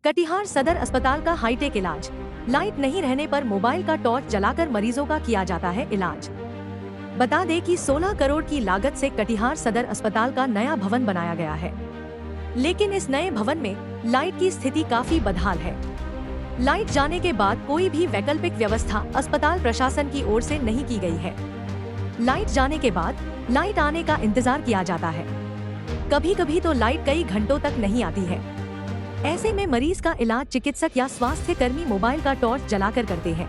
कटिहार सदर अस्पताल का हाईटेक इलाज। लाइट नहीं रहने पर मोबाइल का टॉर्च जलाकर मरीजों का किया जाता है इलाज। बता दें कि 16 करोड़ की लागत से कटिहार सदर अस्पताल का नया भवन बनाया गया है, लेकिन इस नए भवन में लाइट की स्थिति काफी बदहाल है। लाइट जाने के बाद कोई भी वैकल्पिक व्यवस्था अस्पताल प्रशासन की ओर से नहीं की गई है। लाइट जाने के बाद लाइट आने का इंतजार किया जाता है। कभी कभी तो लाइट कई घंटों तक नहीं आती है। ऐसे में मरीज का इलाज चिकित्सक या स्वास्थ्य कर्मी मोबाइल का टॉर्च जलाकर करते हैं।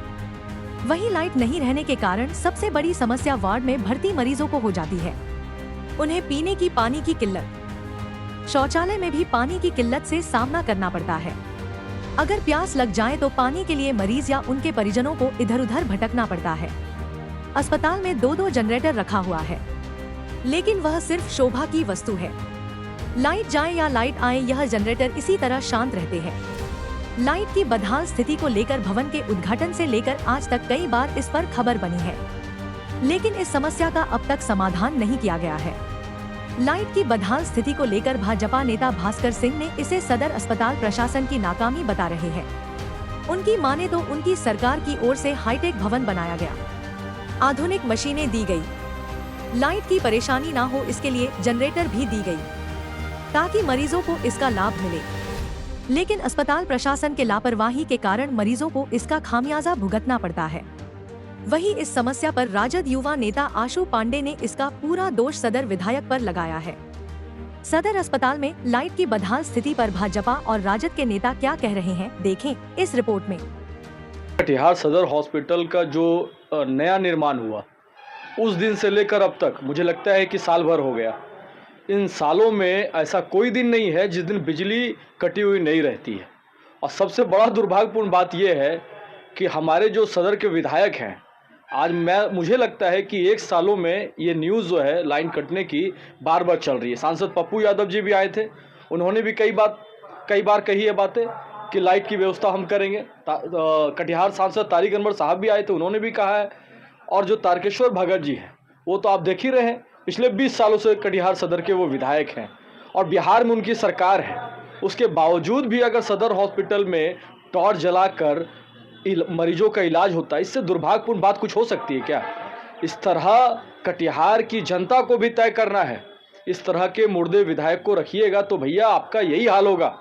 वहीं लाइट नहीं रहने के कारण सबसे बड़ी समस्या वार्ड में भर्ती मरीजों को हो जाती है। उन्हें पीने की पानी की किल्लत, शौचालय में भी पानी की किल्लत से सामना करना पड़ता है। अगर प्यास लग जाए तो पानी के लिए मरीज या उनके परिजनों को इधर उधर भटकना पड़ता है। अस्पताल में 2-2 जनरेटर रखा हुआ है, लेकिन वह सिर्फ शोभा की वस्तु है। लाइट जाए या लाइट आए, यह जनरेटर इसी तरह शांत रहते हैं। लाइट की बदहाल स्थिति को लेकर भवन के उद्घाटन से लेकर आज तक कई बार इस पर खबर बनी है, लेकिन इस समस्या का अब तक समाधान नहीं किया गया है। लाइट की बदहाल स्थिति को लेकर भाजपा नेता भास्कर सिंह ने इसे सदर अस्पताल प्रशासन की नाकामी बता रहे हैं। उनकी माने तो उनकी सरकार की ओर से हाईटेक भवन बनाया गया, आधुनिक मशीनें दी गई, लाइट की परेशानी ना हो इसके लिए जनरेटर भी दी गई, ताकि मरीजों को इसका लाभ मिले। लेकिन अस्पताल प्रशासन के लापरवाही के कारण मरीजों को इसका खामियाजा भुगतना पड़ता है। वहीं इस समस्या पर राजद युवा नेता आशु पांडे ने इसका पूरा दोष सदर विधायक पर लगाया है। सदर अस्पताल में लाइट की बदहाल स्थिति पर भाजपा और राजद के नेता क्या कह रहे हैं, देखें इस रिपोर्ट में। कटिहार सदर हॉस्पिटल का जो नया निर्माण हुआ, उस दिन से लेकर अब तक मुझे लगता है कि साल भर हो गया। इन सालों में ऐसा कोई दिन नहीं है जिस दिन बिजली कटी हुई नहीं रहती है। और सबसे बड़ा दुर्भाग्यपूर्ण बात यह है कि हमारे जो सदर के विधायक हैं, आज मुझे लगता है कि 1 सालों में ये न्यूज़ जो है लाइन कटने की बार बार चल रही है। सांसद पप्पू यादव जी भी आए थे, उन्होंने भी कई बार कही है बातें कि लाइट की व्यवस्था हम करेंगे। कटिहार सांसद तारिक अनवर साहब भी आए थे, उन्होंने भी कहा है। और जो तारकेश्वर भगत जी हैं, वो तो आप देख ही रहे हैं, पिछले 20 सालों से कटिहार सदर के वो विधायक हैं और बिहार में उनकी सरकार है। उसके बावजूद भी अगर सदर हॉस्पिटल में टॉर्च जलाकर मरीजों का इलाज होता है, इससे दुर्भाग्यपूर्ण बात कुछ हो सकती है क्या? इस तरह कटिहार की जनता को भी तय करना है। इस तरह के मुर्दे विधायक को रखिएगा तो भैया आपका यही हाल होगा।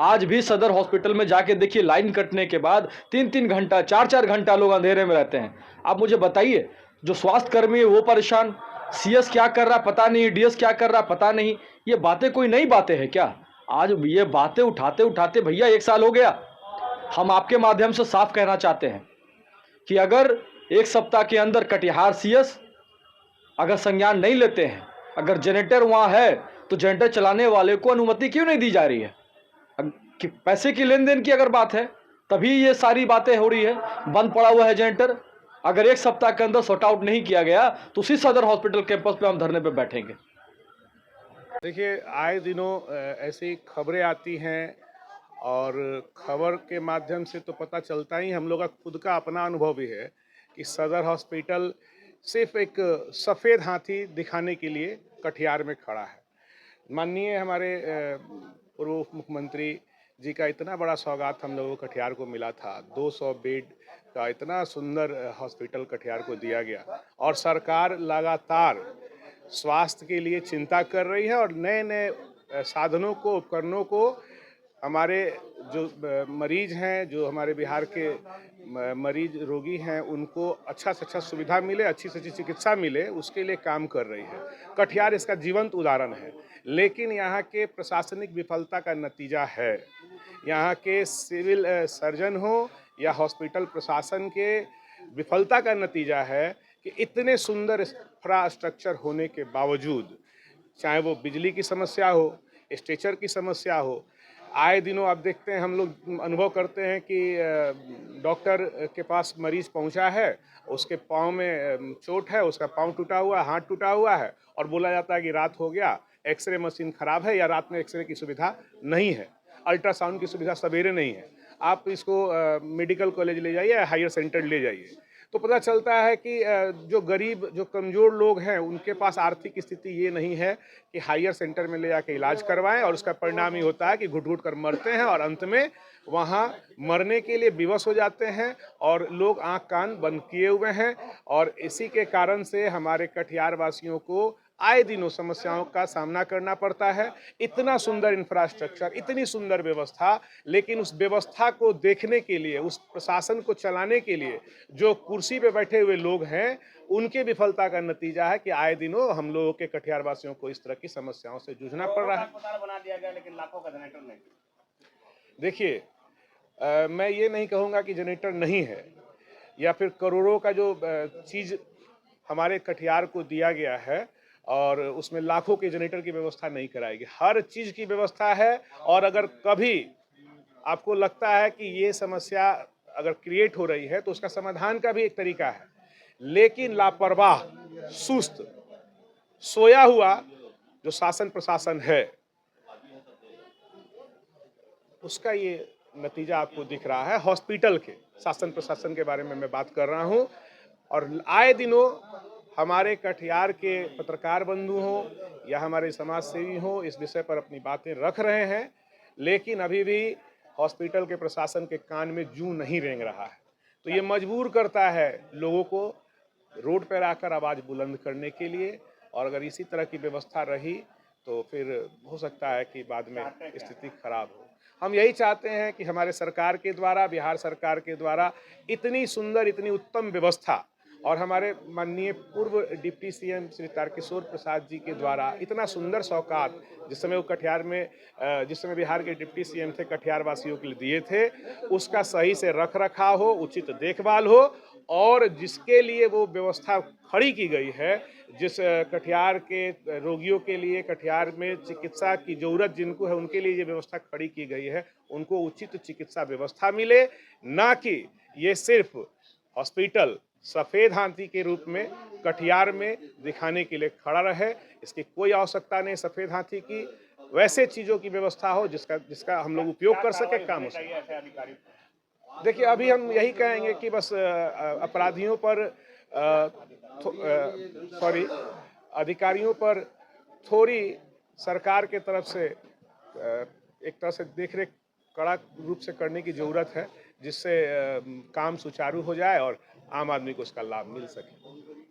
आज भी सदर हॉस्पिटल में जाके देखिए, लाइन कटने के बाद 3-3 घंटा 4-4 घंटा लोग अंधेरे में रहते हैं। आप मुझे बताइए, जो स्वास्थ्य कर्मी है वो परेशान, सीएस क्या कर रहा पता नहीं, डीएस क्या कर रहा पता नहीं। ये बातें कोई नई बातें हैं क्या? आज ये बातें उठाते उठाते भैया 1 साल हो गया। हम आपके माध्यम से साफ कहना चाहते हैं कि अगर 1 सप्ताह के अंदर कटिहार सीएस अगर संज्ञान नहीं लेते हैं, अगर जनरेटर वहाँ है तो जनरेटर चलाने वाले को अनुमति क्यों नहीं दी जा रही है? कि पैसे की लेन देन की अगर बात है तभी ये सारी बातें हो रही है। बंद पड़ा हुआ है जनरेटर, अगर 1 सप्ताह के अंदर सॉर्ट आउट नहीं किया गया तो उसी सदर हॉस्पिटल कैंपस पे हम धरने पे बैठेंगे। देखिए, आए दिनों ऐसी खबरें आती हैं और खबर के माध्यम से तो पता चलता ही, हम लोग का खुद का अपना अनुभव भी है कि सदर हॉस्पिटल सिर्फ एक सफ़ेद हाथी दिखाने के लिए कटिहार में खड़ा है। माननीय हमारे पूर्व उप मुख्यमंत्री जी का इतना बड़ा सौगात हम लोगों को कटिहार को मिला था। 200 बेड का इतना सुंदर हॉस्पिटल कटिहार को दिया गया और सरकार लगातार स्वास्थ्य के लिए चिंता कर रही है और नए नए साधनों को, उपकरणों को हमारे जो मरीज हैं, जो हमारे बिहार के मरीज रोगी हैं, उनको अच्छा से अच्छा सुविधा मिले, अच्छी से अच्छी चिकित्सा मिले, उसके लिए काम कर रही है। कटिहार इसका जीवंत उदाहरण है। लेकिन यहाँ के प्रशासनिक विफलता का नतीजा है, यहाँ के सिविल सर्जन हो या हॉस्पिटल प्रशासन के विफलता का नतीजा है कि इतने सुंदर इंफ्रास्ट्रक्चर होने के बावजूद, चाहे वो बिजली की समस्या हो, स्ट्रेचर की समस्या हो, आए दिनों आप देखते हैं, हम लोग अनुभव करते हैं कि डॉक्टर के पास मरीज पहुंचा है, उसके पाँव में चोट है, उसका पाँव टूटा हुआ है, हाथ टूटा हुआ है और बोला जाता है कि रात हो गया, एक्सरे मशीन ख़राब है या रात में एक्सरे की सुविधा नहीं है, अल्ट्रासाउंड की सुविधा सवेरे नहीं है, आप इसको मेडिकल कॉलेज ले जाइए या हायर सेंटर ले जाइए। तो पता चलता है कि जो गरीब, जो कमज़ोर लोग हैं, उनके पास आर्थिक स्थिति ये नहीं है कि हायर सेंटर में ले जाके इलाज करवाएं, और उसका परिणाम ये होता है कि घुट-घुट कर मरते हैं और अंत में वहाँ मरने के लिए विवश हो जाते हैं और लोग आँख कान बंद किए हुए हैं। और इसी के कारण से हमारे कटिहार वासियों को आए दिनों समस्याओं का सामना करना पड़ता है। इतना सुंदर इंफ्रास्ट्रक्चर, इतनी सुंदर व्यवस्था, लेकिन उस व्यवस्था को देखने के लिए, उस प्रशासन को चलाने के लिए जो कुर्सी पे बैठे हुए लोग हैं, उनके विफलता का नतीजा है कि आए दिनों हम लोगों के कटिहार वासियों को इस तरह की समस्याओं से जूझना पड़ रहा है। अस्पताल बना दिया गया लेकिन लाखों का जनरेटर नहीं। देखिए, मैं ये नहीं कहूँगा कि जनरेटर नहीं है या फिर करोड़ों का जो चीज़ हमारे कटिहार को दिया गया है और उसमें लाखों के जनरेटर की व्यवस्था नहीं कराएगी। हर चीज़ की व्यवस्था है, और अगर कभी आपको लगता है कि ये समस्या अगर क्रिएट हो रही है तो उसका समाधान का भी एक तरीका है, लेकिन लापरवाह, सुस्त, सोया हुआ जो शासन प्रशासन है, उसका ये नतीजा आपको दिख रहा है। हॉस्पिटल के शासन प्रशासन के बारे में मैं बात कर रहा हूँ, और आए दिनों हमारे कटिहार के पत्रकार बंधु हों या हमारे समाज सेवी हों, इस विषय पर अपनी बातें रख रहे हैं, लेकिन अभी भी हॉस्पिटल के प्रशासन के कान में जूं नहीं रेंग रहा है। तो ये मजबूर करता है लोगों को रोड पर आकर आवाज़ बुलंद करने के लिए, और अगर इसी तरह की व्यवस्था रही तो फिर हो सकता है कि बाद में स्थिति खराब हो। हम यही चाहते हैं कि हमारे सरकार के द्वारा, बिहार सरकार के द्वारा इतनी सुंदर, इतनी उत्तम व्यवस्था, और हमारे माननीय पूर्व डिप्टी सीएम श्री तारकिशोर प्रसाद जी के द्वारा इतना सुंदर सौगात जिस समय वो कटिहार में, जिस समय बिहार के डिप्टी सीएम थे, कटिहार वासियों के लिए दिए थे, उसका सही से रख रखाव हो, उचित देखभाल हो, और जिसके लिए वो व्यवस्था खड़ी की गई है, जिस कटिहार के रोगियों के लिए, कटिहार में चिकित्सा की ज़रूरत जिनको है, उनके लिए ये व्यवस्था खड़ी की गई है, उनको उचित चिकित्सा व्यवस्था मिले, ना कि ये सिर्फ हॉस्पिटल सफ़ेद हाथी के रूप में कटिहार में दिखाने के लिए खड़ा रहे। इसकी कोई आवश्यकता नहीं सफ़ेद हाथी की, वैसे चीज़ों की व्यवस्था हो जिसका हम लोग उपयोग कर सके, काम हो सके। ऐसे अधिकारी देखिए, अभी हम यही कहेंगे कि बस अपराधियों पर, सॉरी, अधिकारियों पर थोड़ी सरकार के तरफ से एक तरह से देखरेख कड़ा रूप से करने की ज़रूरत है, जिससे काम सुचारू हो जाए और आम आदमी को उसका लाभ मिल सके।